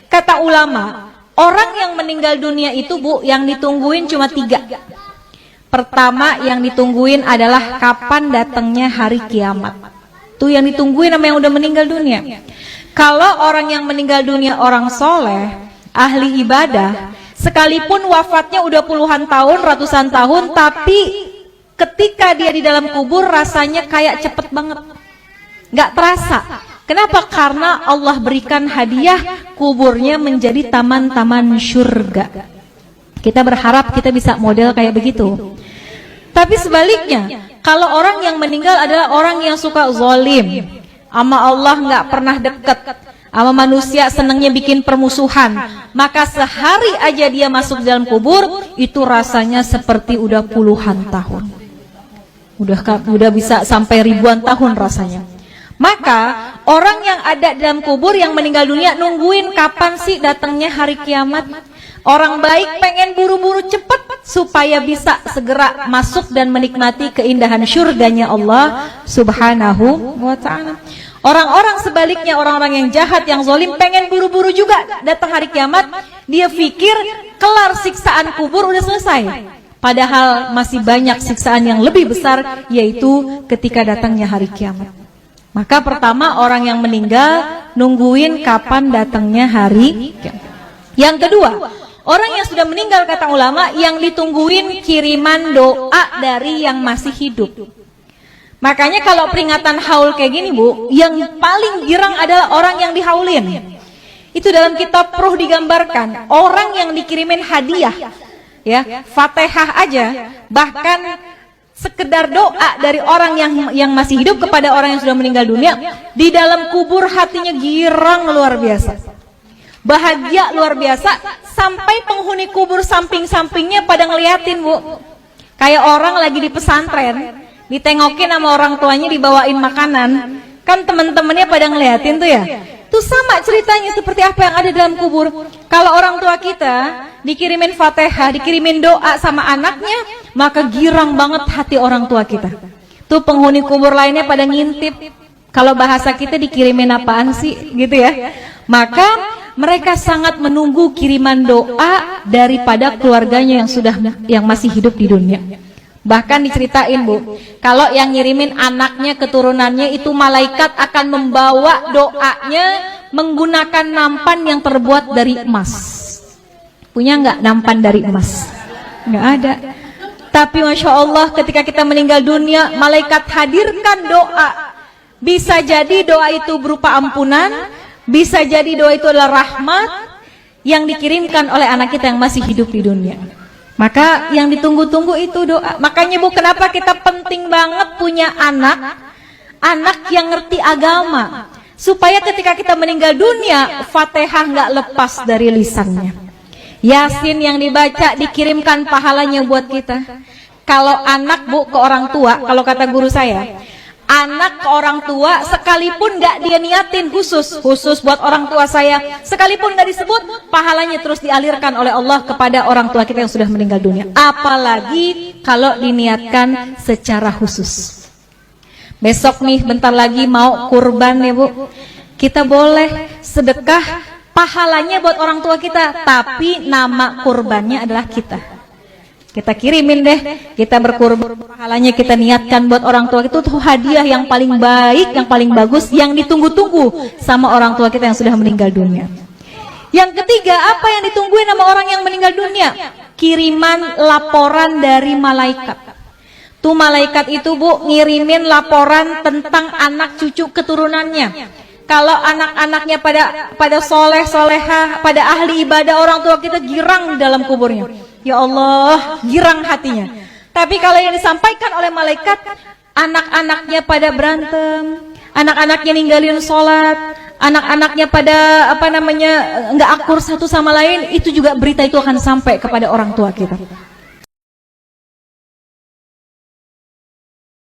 Kata ulama, orang yang meninggal dunia itu Bu, yang ditungguin cuma 3. Pertama yang ditungguin adalah kapan datangnya hari kiamat. Tuh yang ditungguin sama yang udah meninggal dunia. Kalau orang yang meninggal dunia orang soleh, ahli ibadah, sekalipun wafatnya udah puluhan tahun, ratusan tahun, tapi ketika dia di dalam kubur rasanya kayak cepet banget, nggak terasa. Kenapa? Karena Allah berikan hadiah kuburnya menjadi taman-taman surga. Kita berharap kita bisa model kayak begitu. Tapi sebaliknya, kalau orang yang meninggal adalah orang yang suka zalim, sama Allah nggak pernah deket, sama manusia senangnya bikin permusuhan, maka sehari aja dia masuk dalam kubur itu rasanya seperti udah puluhan tahun, udah bisa sampai ribuan tahun rasanya. Maka orang yang ada dalam kubur yang meninggal dunia nungguin kapan sih datangnya hari kiamat. Orang baik pengen buru-buru cepat supaya bisa segera masuk dan menikmati keindahan surganya Allah Subhanahu wa ta'ala. Orang-orang sebaliknya, orang-orang yang jahat, yang zalim, pengen buru-buru juga datang hari kiamat. Dia pikir kelar siksaan kubur udah selesai, padahal masih banyak siksaan yang lebih besar, yaitu ketika datangnya hari kiamat. Maka pertama, orang yang meninggal nungguin kapan datangnya hari kiamat. Yang kedua, orang yang sudah meninggal, kata ulama, yang ditungguin kiriman doa dari yang masih hidup. Makanya kalau peringatan haul kayak gini Bu, yang paling girang adalah orang yang dihaulin. Itu dalam kitab Ruh digambarkan, orang yang dikirimin hadiah, ya, Fatihah aja, bahkan sekedar doa dari orang yang masih hidup kepada orang yang sudah meninggal dunia, di dalam kubur hatinya girang luar biasa, bahagia luar biasa, sampai penghuni kubur samping-sampingnya pada ngeliatin Bu. Kayak orang lagi di pesantren, ditengokin sama orang tuanya, dibawain makanan, kan teman-temannya pada ngeliatin tuh ya. Tuh sama ceritanya seperti apa yang ada dalam kubur. Kalau orang tua kita dikirimin Fatihah, dikirimin doa sama anaknya, maka girang banget hati orang tua kita. Tuh penghuni kubur lainnya pada ngintip, kalau bahasa kita dikirimin apaan sih gitu ya. Maka mereka sangat menunggu kiriman doa daripada keluarganya yang masih hidup di dunia. Bahkan diceritain Bu, kalau yang ngirimin anaknya, keturunannya, itu malaikat akan membawa doanya menggunakan nampan yang terbuat dari emas. Punya nggak nampan dari emas? Nggak ada. Tapi Masya Allah, ketika kita meninggal dunia, malaikat hadirkan doa. Bisa jadi doa itu berupa ampunan, bisa jadi doa itu adalah rahmat yang dikirimkan oleh anak kita yang masih hidup di dunia. Maka yang ditunggu-tunggu itu doa. Makanya Bu, kenapa kita penting banget punya anak yang ngerti agama, supaya ketika kita meninggal dunia, Fatihah nggak lepas dari lisannya. Yasin yang dibaca dikirimkan pahalanya buat kita. Kalau anak Bu ke orang tua, kalau kata guru saya, anak ke orang tua sekalipun nggak dia niatin khusus buat orang tua saya, sekalipun nggak disebut, pahalanya terus dialirkan oleh Allah kepada orang tua kita yang sudah meninggal dunia. Apalagi kalau diniatkan secara khusus. Besok nih bentar lagi mau kurban ya Bu, kita boleh sedekah, pahalanya buat orang tua kita, tapi nama kurbannya adalah kita. Kita kirimin deh, kita berkurban, pahalanya kita niatkan buat orang tua, itu tuh hadiah yang paling baik, yang paling bagus, yang ditunggu-tunggu sama orang tua kita yang sudah meninggal dunia. Yang ketiga, apa yang ditungguin sama orang yang meninggal dunia? Kiriman laporan dari malaikat. Tuh malaikat itu Bu ngirimin laporan tentang anak cucu keturunannya. Kalau anak-anaknya pada soleh solehah, pada ahli ibadah, orang tua kita girang dalam kuburnya. Ya Allah, girang hatinya. Tapi kalau yang disampaikan oleh malaikat, anak-anaknya pada berantem, anak-anaknya ninggalin sholat, anak-anaknya pada nggak akur satu sama lain, itu juga berita itu akan sampai kepada orang tua kita.